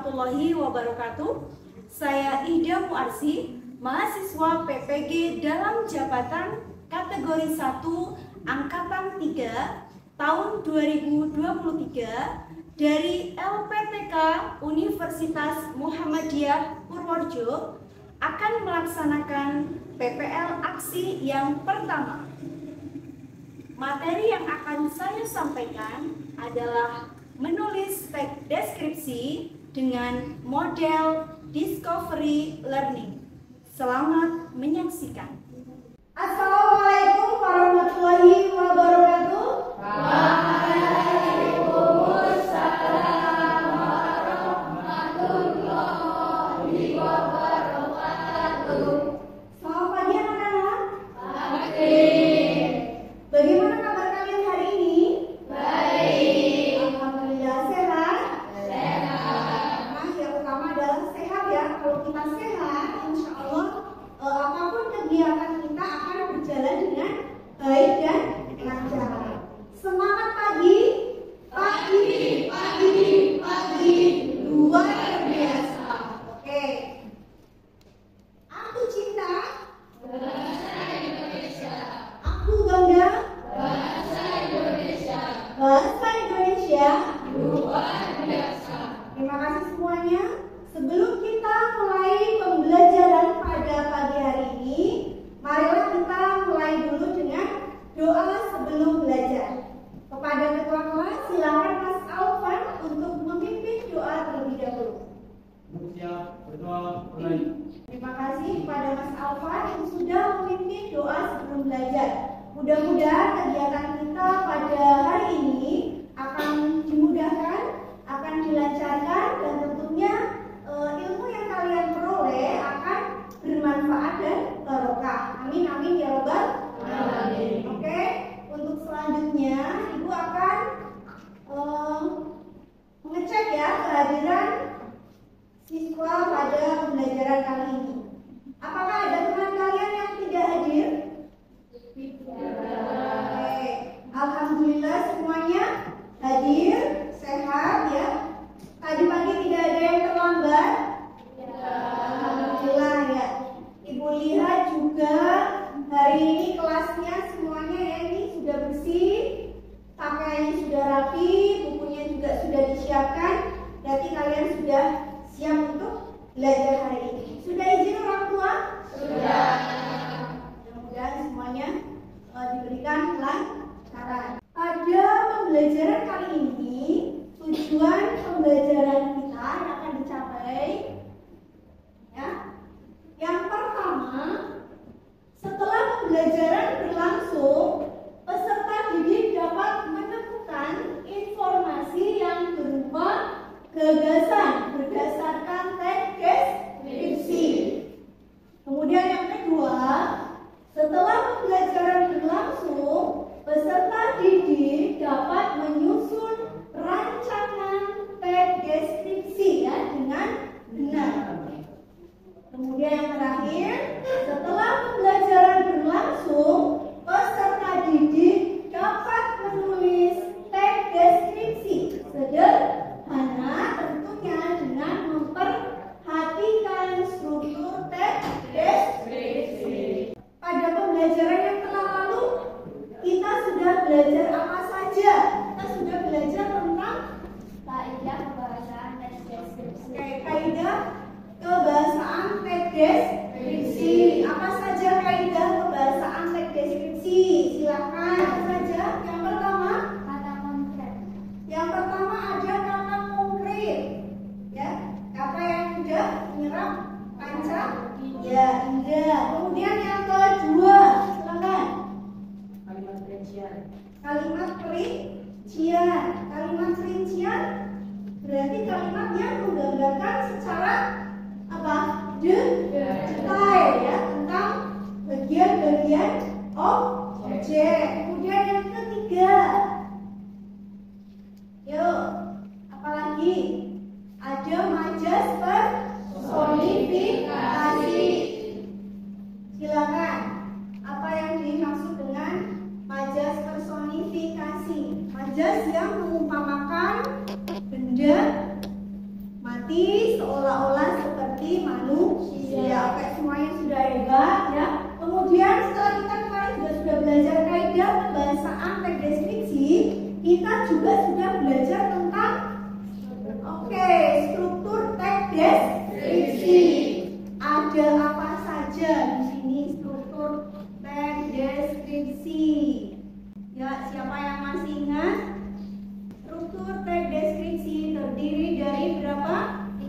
warahmatullahi wabarakatuh. Saya Ida Muarsi, mahasiswa PPG dalam jabatan kategori 1 Angkatan 3 tahun 2023 dari LPTK Universitas Muhammadiyah Purworejo akan melaksanakan PPL aksi yang pertama. Materi yang akan saya sampaikan adalah menulis teks deskripsi dengan model discovery learning. Selamat menyaksikan. Assalamualaikum warahmatullahi wabarakatuh. Waalaikumsalam warahmatullahi wabarakatuh. Selamat pagi anak-anak. Pagi. Bagaimana kabar kalian hari ini? Baik. Alhamdulillah sehat. Sehat. Nah, yang utama adalah sehat ya. Kalau kita sehat, insya Allah apapun kegiatan kita akan berjalan dengan baik dan lancar. Semangat pagi. Pagi. Luar biasa. Oke. Aku cinta. Bahasa Indonesia. Aku bangga. Bahasa Indonesia. Bahasa Indonesia. Luar biasa. Terima kasih semuanya. Sebelum kita mulai pembelajaran pada pagi hari ini, marilah kita mulai dulu dengan doa sebelum belajar. Kepada ketua kelas, silakan Mas Alvan untuk memimpin doa terlebih dahulu. Siap, berdoa mulai. Terima kasih kepada Mas Alvan yang sudah memimpin doa sebelum belajar. Mudah-mudahan kegiatan kita pada hari ini akan dimudahkan, akan dilancarkan, dan tentunya ilmu yang kalian peroleh akan bermanfaat dan barokah. Amin amin ya rabbal alamin. Oke, untuk selanjutnya Ibu akan mengecek ya kehadiran siswa pada pembelajaran kali ini. Apakah ada teman kalian yang tidak hadir? Oke, alhamdulillah semuanya hadir, sehat ya. Tadi pagi tidak ada yang terlambat. Alhamdulillah ya. Ibu lihat juga hari ini kelasnya semuanya ya ini sudah bersih, pakaiannya sudah rapi, bukunya juga sudah disiapkan. Berarti kalian sudah siap untuk belajar hari ini. Sudah izin orang tua? Sudah. Mudah-mudahan semuanya diberikan kelancaran. Pada pembelajaran kali ini, tujuan pembelajaran kita yang akan dicapai ya. Yang pertama, setelah pembelajaran berlangsung, peserta didik dapat menemukan informasi yang berupa gagasan berdasarkan teks deskripsi. Kemudian yang kedua, setelah pembelajaran berlangsung, peserta didik dapat menyusun rancangan teks deskripsi ya dengan benar. Kemudian yang terakhir, setelah pembelajaran berlangsung, peserta didik dapat menulis teks deskripsi sederhana tentunya dengan memperhatikan struktur teks deskripsi. Pada pembelajaran yang telah lalu, kita sudah belajar apa saja? Kita sudah belajar tentang Kaidah kebahasaan teks deskripsi. kaidah kebahasaan teks deskripsi. Apa saja kaidah kebahasaan teks deskripsi? Silakan. Apa saja? Yang pertama, Kata konkret. yang pertama ada kata konkret. Ya, kata yang mudah menyerap panca. Ya, indah. Kemudian yang kedua, silakan. Kalimat rincian. Kalimat perincian. Kalimat perincian berarti kalimat yang menggambarkan secara apa? Detail ya tentang bagian-bagian objek. Kemudian yang ketiga, yuk, apalagi ada majas personifikasi. Silakan. Apa yang dimaksud dengan majas personifikasi? Majas yang mengumpamakan benda mati menghormati seolah-olah seperti manusia. Oke, semuanya sudah hebat ya. Kemudian setelah kita kemarin sudah belajar kaidah pembahasaan teks deskripsi, kita juga sudah belajar tentang struktur teks deskripsi. Ada apa saja di sini struktur teks deskripsi? Ya, siapa yang masih ingat? Struktur teks deskripsi terdiri dari berapa?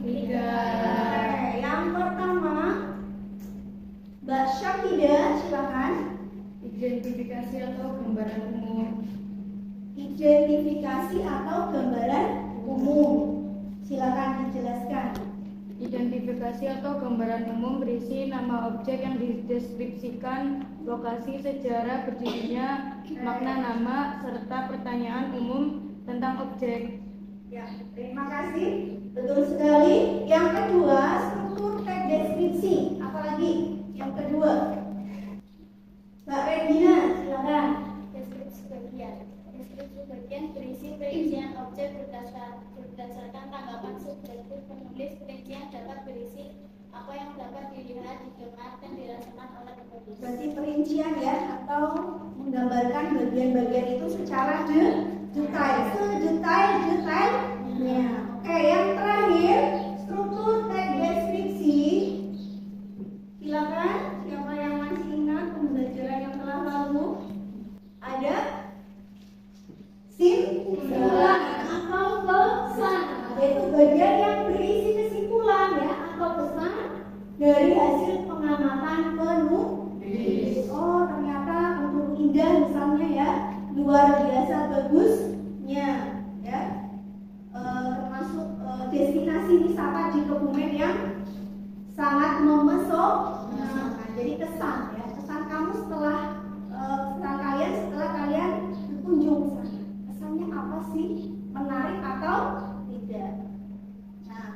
3. Yang pertama, Mbak Syafidah, silakan. Identifikasi atau gambaran umum. Identifikasi atau gambaran umum. Silakan dijelaskan. Identifikasi atau gambaran umum berisi nama objek yang dideskripsikan, lokasi, sejarah berdirinya, makna nama, serta pertanyaan umum tentang objek. Ya, terima kasih. Betul sekali. Yang kedua, struktur teks deskripsi. Apalagi? Yang kedua, Mbak Regina, silakan. Deskripsi bagian. Deskripsi bagian berisi perincian objek berdasarkan tanggapan subjektif penulis. Perincian dapat berisi apa yang dapat dilihat, didengar, dan dirasakan oleh penulis. Berarti perincian ya, atau menggambarkan bagian-bagian itu secara detail, sedetail-detailnya. Oke, yang terakhir, struktur teks deskripsi. Silakan, siapa yang masih ingat pembelajaran yang telah lalu? Ada simpulan atau pesan, yaitu bagian yang berisi kesimpulan ya atau pesan dari hasil pengamatan penulis. Oh, ternyata Bengkulu Indah misalnya ya, luar biasa bagusnya ya. Termasuk destinasi wisata di Kebumen yang sangat memesona. Jadi kesan ya, kesan kamu setelah setelah kalian berkunjung ke sana. Kesannya apa sih? Menarik atau tidak? Nah,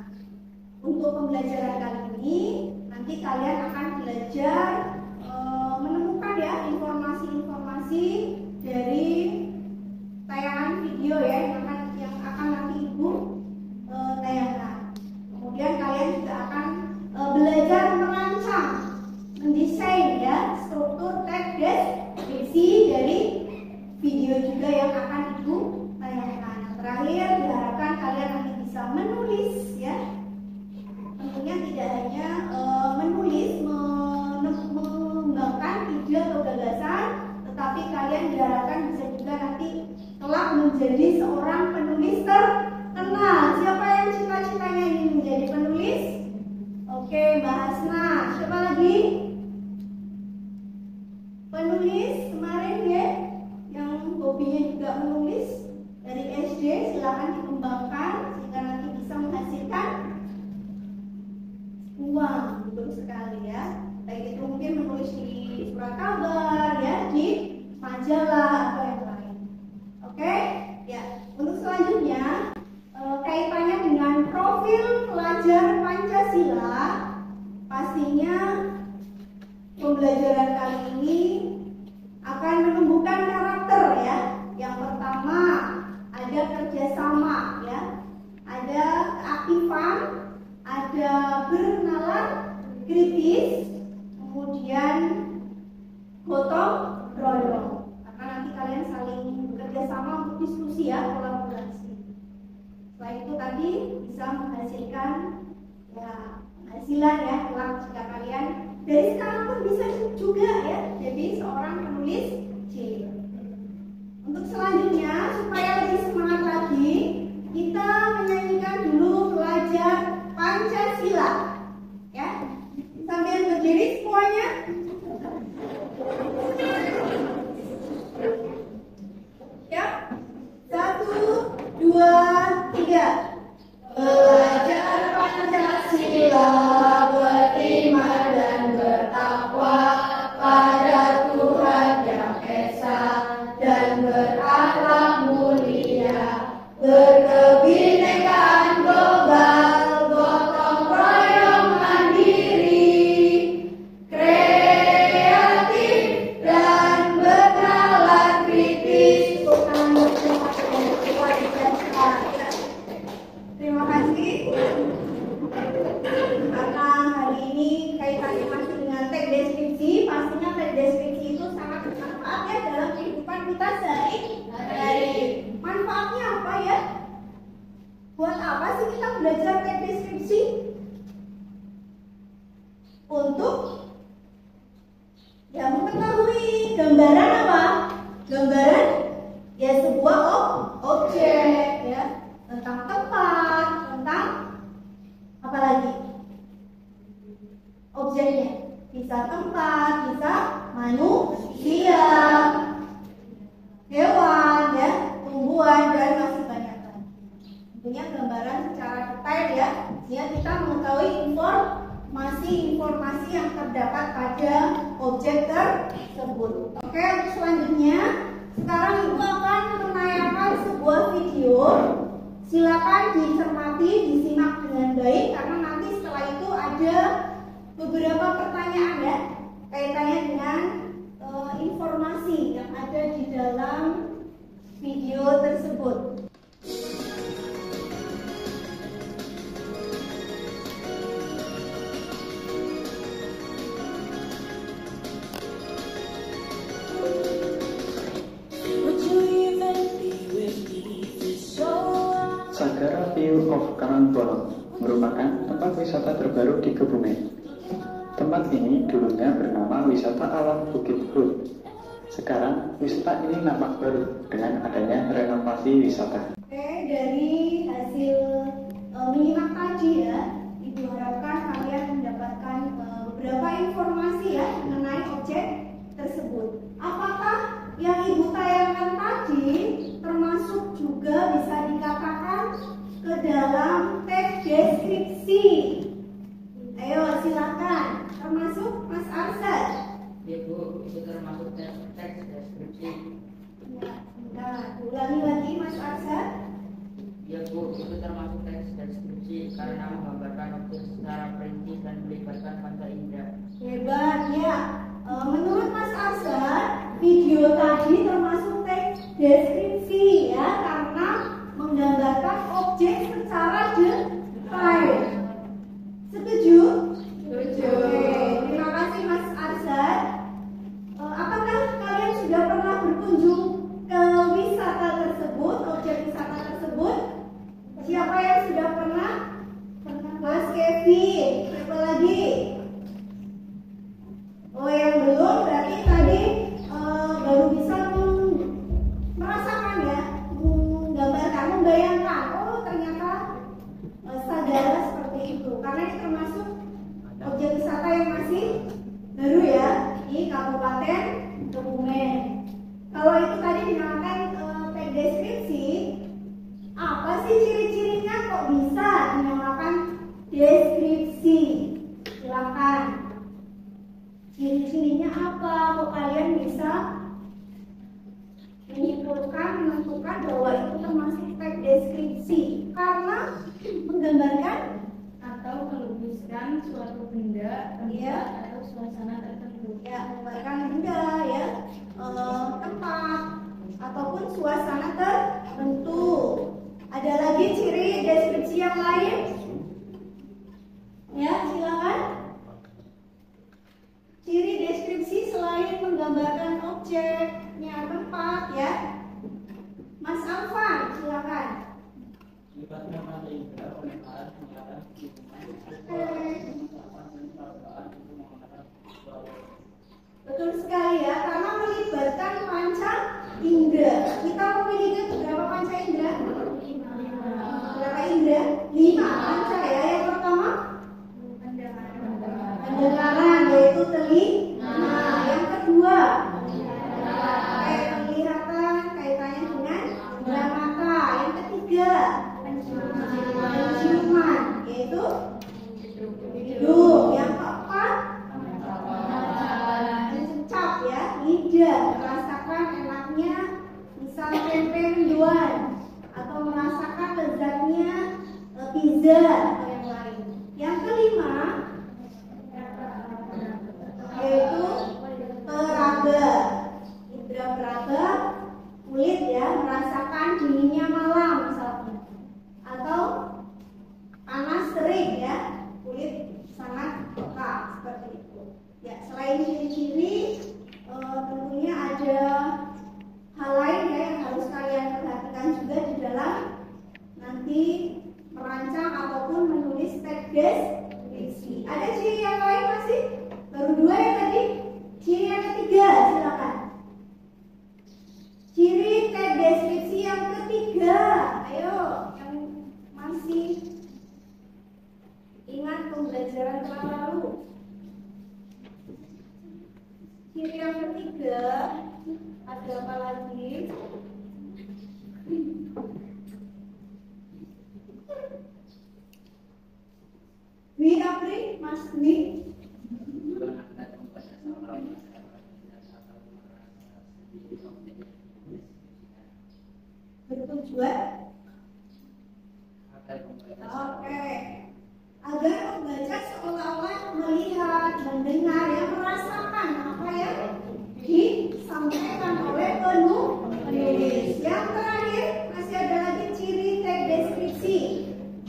untuk pembelajaran kali ini nanti kalian akan belajar menemukan ya informasi-informasi dari tayangan video ya yang akan nanti Ibu tayangkan. Kemudian kalian juga akan belajar merancang, mendesain ya struktur teks deskripsi dari video juga yang akan Ibu tayangkan. Terakhir diharapkan kalian nanti bisa menulis ya. Tentunya tidak hanya menulis, mengembangkan ide atau gagasan, tetapi kalian diharapkan bisa juga nanti kelak menjadi seorang penulis terkenal. Siapa yang cita-citanya ingin menjadi penulis? Oke, Mbak Hasna. Siapa lagi? Penulis kemarin ya, yang hobinya juga menulis dari SD, silakan dikembangkan sehingga nanti bisa menghasilkan uang. Betul sekali ya. Baik itu mungkin menulis di surat kabar ya, di majalah atau yang lain. Oke, ya. Untuk selanjutnya kaitannya dengan profil pelajar Pancasila, pastinya pembelajaran kali ini akan menumbuhkan karakter ya. Yang pertama ada kerjasama ya, ada keaktifan, ada bernalar kritis, kemudian gotong royong. Karena nanti kalian saling bekerja sama untuk diskusi ya, kolaborasi. Selain itu tadi bisa menghasilkan ya penghasilan ya kelak jika kalian dari sekarang pun bisa juga ya jadi seorang penulis cilik. Untuk selanjutnya supaya lebih semangat lagi, kita menyanyikan dulu pelajar Pancasila ya, sambil berdiri semuanya. Ya, 1, 2, 3. Belajar Pancasila, beriman dan bertakwa pada Tuhan Yang Esa, dan berakhlak mulia, berkebinekaan global, gotong royong mandiri, kreatif dan bernalar kritis. Terima kasih. manfaatnya dalam kehidupan kita sehari-hari. Manfaatnya apa ya? Buat apa sih kita belajar teks deskripsi? Untuk ya mengetahui gambaran apa? Gambaran ya sebuah objek ya, tentang tempat, tentang apa lagi? Objeknya bisa tempat, bisa manusia, hewan ya, tumbuhan dan masih banyak lagi. Tentunya gambaran secara detail ya, sehingga kita mengetahui informasi yang terdapat pada objek tersebut. Oke, untuk selanjutnya sekarang Ibu akan menayangkan sebuah video. Silakan dicermati, disimak dengan baik karena nanti setelah itu ada beberapa pertanyaan ya kaitannya dengan informasi yang ada di dalam video tersebut. Sagara View of Karangbolong merupakan tempat wisata terbaru di Kebumen. Tempat ini dulunya bernama Wisata Alam Bukit Hut. Sekarang wisata ini nampak baru dengan adanya renovasi wisata. Oke, dari hasil menyimak tadi ya, Ibu harapkan kalian mendapatkan beberapa informasi ya mengenai objek tersebut. Apakah yang Ibu tayangkan tadi termasuk juga bisa dikatakan ke dalam teks deskripsi? Ayo silakan, termasuk Mas Arsad. Ya Bu, itu termasuk teks deskripsi. Ya, nah, ulangi lagi Mas Arsad. Ya Bu, itu termasuk teks deskripsi karena menggambarkan objek secara perinci dan melibatkan panca indera. Hebat ya. Menurut Mas Arsad, video tadi termasuk teks deskripsi ya karena menggambarkan objek secara detail. Setuju? Setuju. Oke, terima kasih Mas Arsad. Apakah kalian sudah pernah berkunjung ke wisata tersebut, objek wisata tersebut? Siapa yang sudah pernah? Mas Kevin. Siapa lagi? Oh, yang belum berarti tadi baru bisa merasakan ya, menggambarkan, membayangkan. Oh, ternyata sagara seperti itu. Karena ini termasuk objek wisata yang masih baru ya di Kabupaten Kebumen. Kalau itu tadi dinamakan teks deskripsi, apa sih ciri-cirinya kok bisa dinamakan deskripsi? Silakan. Ciri-cirinya apa? Kok kalian bisa menyimpulkan, menentukan bahwa itu termasuk teks deskripsi? Karena menggambarkan Atau melukiskan suatu benda, tempat Iya. atau suasana tertentu. ya menggambarkan benda ya, tempat ataupun suasana tertentu. Ada lagi ciri deskripsi yang lain? Ya, silakan. Ciri deskripsi selain menggambarkan objeknya, tempat ya. Mas Alvan, silakan. Melibatkan panca indera, penekanan, penglihatan, Betul sekali ya, karena melibatkan panca indera. Kita memiliki berapa panca indera? Berapa indera? 5 panca ya. Yang pertama pendengaran, yaitu telinga. Yang kedua penglihatan, kaitannya dengan indera mata. Yang ketiga penciuman, yaitu hidung. Yang keempat mencap ya, lidah, merasakan enaknya misal tempe mendoan atau merasakan lezatnya pizza atau yang lain. Yang kelima yaitu peraba, indera peraba, kulit ya, merasakan dinginnya malam misalnya, atau panas terik ya, kulit sangat peka seperti itu. Ya, selain ciri-ciri tentunya deskripsi. Ada ciri yang lain masih? Baru 2 ya tadi. Ciri yang ketiga, silakan. Ciri teks deskripsi yang ketiga. Ayo, yang masih ingat pembelajaran tahun lalu. Ciri yang ketiga ada apa lagi? Dwi Apri, Mas Dwi. Bertujuan? Oke. Agar membaca seolah-olah melihat, mendengar, ya, merasakan apa yang disampaikan oleh penulis. Yang terakhir masih ada lagi ciri teks deskripsi.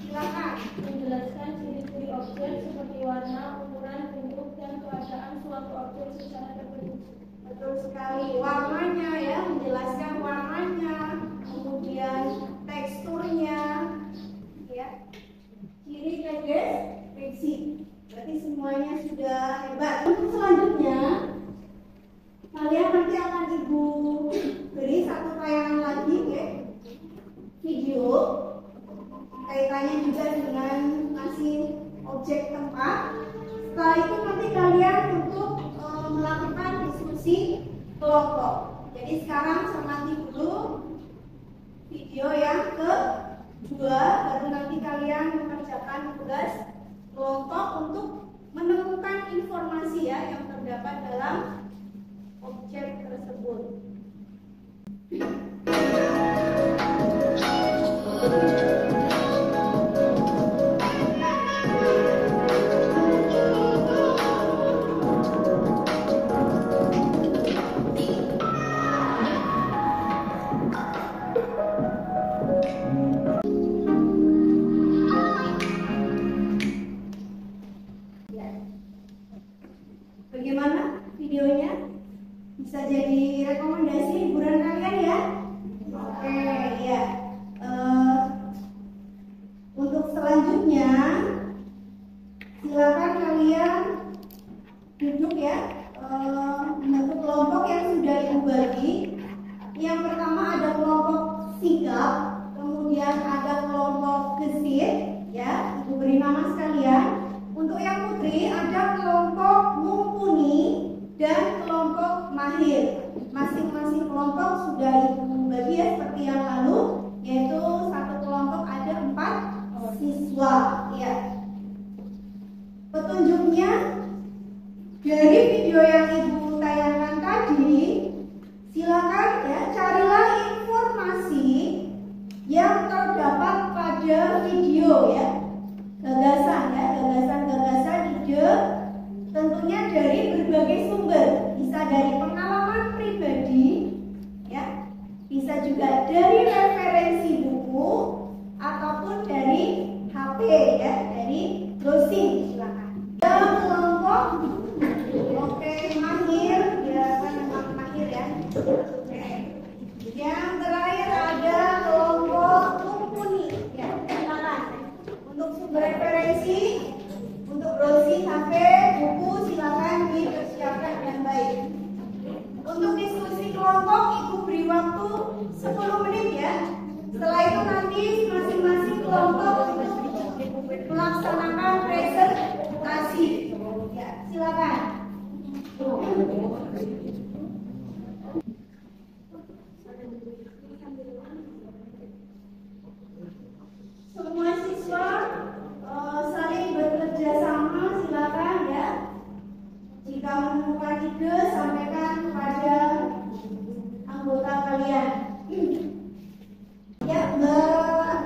Silakan. Menjelaskan ciri-ciri objek seperti warna, ukuran, bentuk, dan keadaan suatu objek secara terperinci. Betul sekali. Warnanya ya, menjelaskan warnanya, kemudian teksturnya, ya. Ciri teks deskripsi. Berarti semuanya sudah hebat. Untuk selanjutnya, kalian nanti akan Ibu beri satu tayangan lagi, ya, video kaitannya juga dengan masih objek tempat. Setelah itu nanti kalian untuk melakukan diskusi kelompok. Jadi sekarang cermati dulu video yang kedua, baru nanti kalian mengerjakan tugas kelompok untuk menemukan informasi ya yang terdapat dalam objek tersebut. Bagaimana videonya? Bisa jadi rekomendasi hiburan kalian ya? Oke, ya. Untuk selanjutnya, silakan kalian duduk ya, membentuk kelompok yang sudah Ibu bagi. Yang pertama ada kelompok sigap, kemudian ada kelompok gesit, ya. Ibu beri nama sekalian. Untuk yang putri ada kelompok mumpuni dan kelompok mahir. Masing-masing kelompok sudah Ibu bagi ya seperti yang lalu, yaitu satu kelompok ada 4 siswa. Ya. Petunjuknya dari video yang Ibu tayangkan tadi, silakan ya carilah informasi yang terdapat pada video ya. Gagasan-gagasan ide tentunya dari berbagai sumber, bisa dari pengalaman pribadi ya, bisa juga dari referensi buku ataupun dari HP ya, dari browsing. Silakan. Dalam kelompok oke mahir ya, kan memang mahir ya. Oke. Yang terakhir ada kelompok mumpuni ya, silakan. Untuk sumber referensi, untuk browsing HP, buku, silakan dipersiapkan dengan baik. Untuk diskusi kelompok, Ibu beri waktu 10 menit ya. Setelah itu nanti masing-masing kelompok untuk melaksanakan presentasi. Ya, silakan. Semua siswa saling bekerja sama, silakan ya. Jika menemukan ide, sampaikan kepada anggota kalian. Ya, Mbak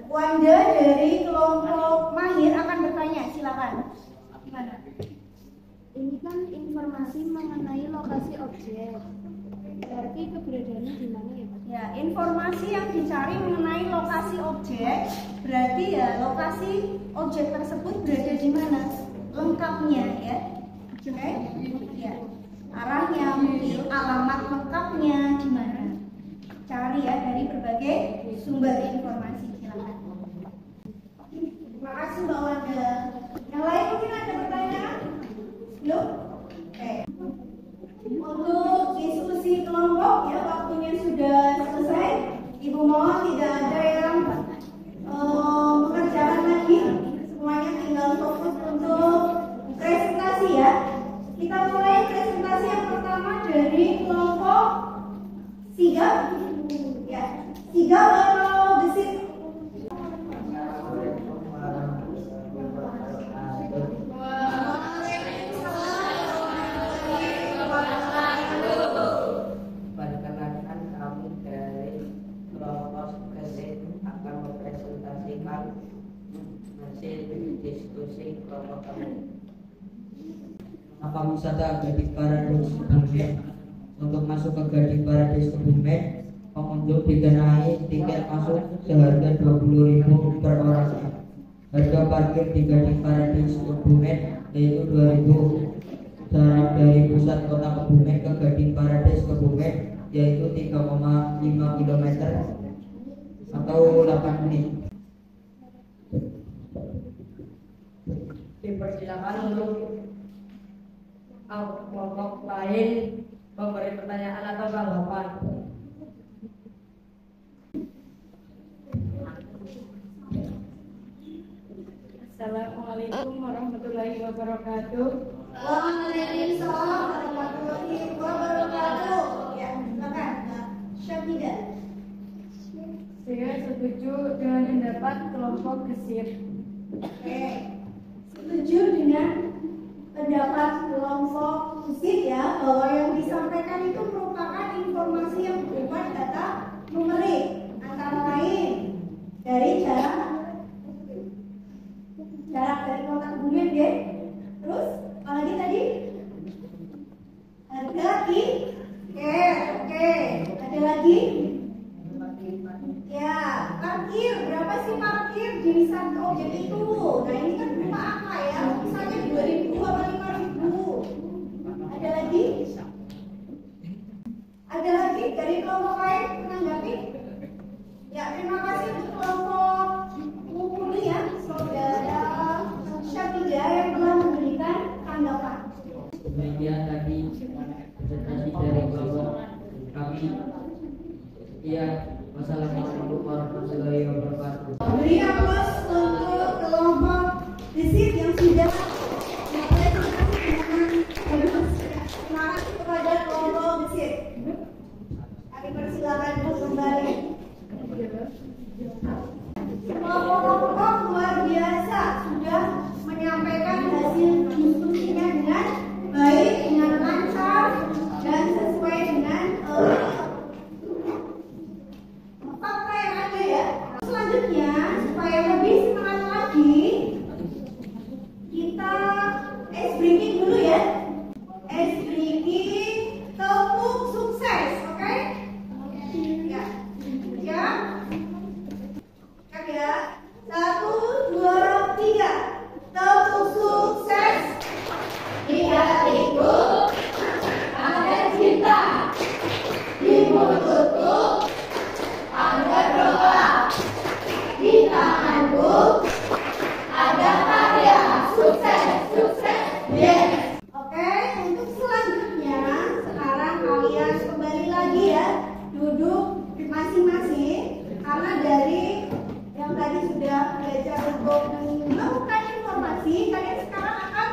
Wanda dari kelompok mahir akan bertanya, silakan. Gimana? Ini kan informasi mengenai lokasi objek. Berarti keberadaannya di mana ya, Pak? Ya, informasi yang dicari mengenai lokasi objek, berarti ya lokasi objek tersebut berada di mana? Lengkapnya ya. Oke? Ya. Arahnya, mungkin alamat lengkapnya di mana? Cari ya dari berbagai sumber informasi. Silakan. Terima kasih Mbak Wanda. Sigap ya. Sigap atau gesit? Perkenalkan, kami dari kelompok gesit akan mempresentasikan hasil diskusi kelompok kami. Apa wisata Gading Paradise Kebumen? Untuk masuk ke Gading Paradise Kebumen, pengunjung dikenai tiket masuk seharga 20.000 per orang. Harga parkir di Gading Paradise Kebumen yaitu 2.000. Jarak dari pusat kota Kebumen ke Gading Paradise Kebumen yaitu 3,5 km atau 8 menit. Dipersilakan untuk kelompok lain memberi pertanyaan atau tanggapan. Assalamualaikum warahmatullahi wabarakatuh. Waalaikumsalam warahmatullahi wabarakatuh. Ya, silakan. Syafidah. Saya setuju dengan pendapat kelompok gesit. Oke. Setuju dengan pendapat kelompok gesit ya, bahwa yang disampaikan itu merupakan informasi yang berupa data numerik, antara lain dari jarak dari kota Kebumen ya. Terus apalagi tadi? Harga oke. Ada lagi? Ya, parkir. Berapa sih parkir di satu objek itu? Nah, ini kan berupa apa ya? Misalnya 2.000 atau 5.000. Ada lagi? Ada lagi dari kelompok lain menanggapi? Ya, terima kasih untuk kelompok Mukuli ya, saudara Syafidah yang telah memberikan tanggapan. Demikian tadi presentasi dari kelompok kami. Ya, wassalamualaikum warahmatullahi wabarakatuh. Beri aplaus untuk kelompok gesit yang sudah mempresentasi dengan bagus. Terima kasih kepada kelompok gesit. Kami persilakan untuk kembali. Kelompok luar biasa sudah menyampaikan hasil diskusinya dengan baik, dengan lancar dan sesuai dengan fakta yang ada ya. Selanjutnya, supaya lebih semangat lagi, kita ice breaking dulu ya. Ice breaking tepuk sukses, oke? Ya, ya. Ya, 1, 2, 3. Tepuk sukses. Di hatiku ada cinta, di mulutku ada doa, di tanganku ada karya. Sukses, yes. Oke, untuk selanjutnya sekarang kalian kembali lagi ya, duduk masing-masing, karena dari yang tadi sudah belajar untuk melakukan informasi, kalian sekarang akan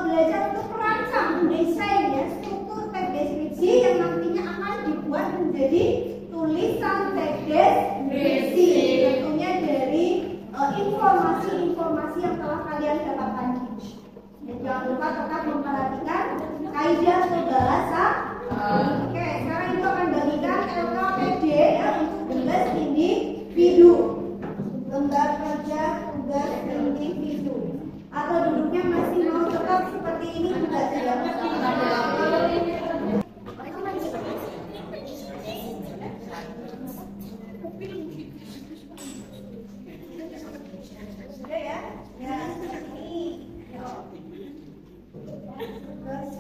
belajar untuk merancang, mendesain ya, struktur teks deskripsi yang nantinya akan dibuat menjadi tulisan teks deskripsi, tentunya dari informasi-informasi yang telah kalian dapatkan. Dan jangan lupa tetap memperhatikan kaidah berbahasa. Oke, sekarang itu akan bagikan LKPD ya untuk tugas individu. Lembar kerja tugas individu. Atau duduknya masih mau tetap seperti ini juga tidak sudah ya? Ya, ini. Terus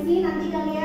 sih nanti kalian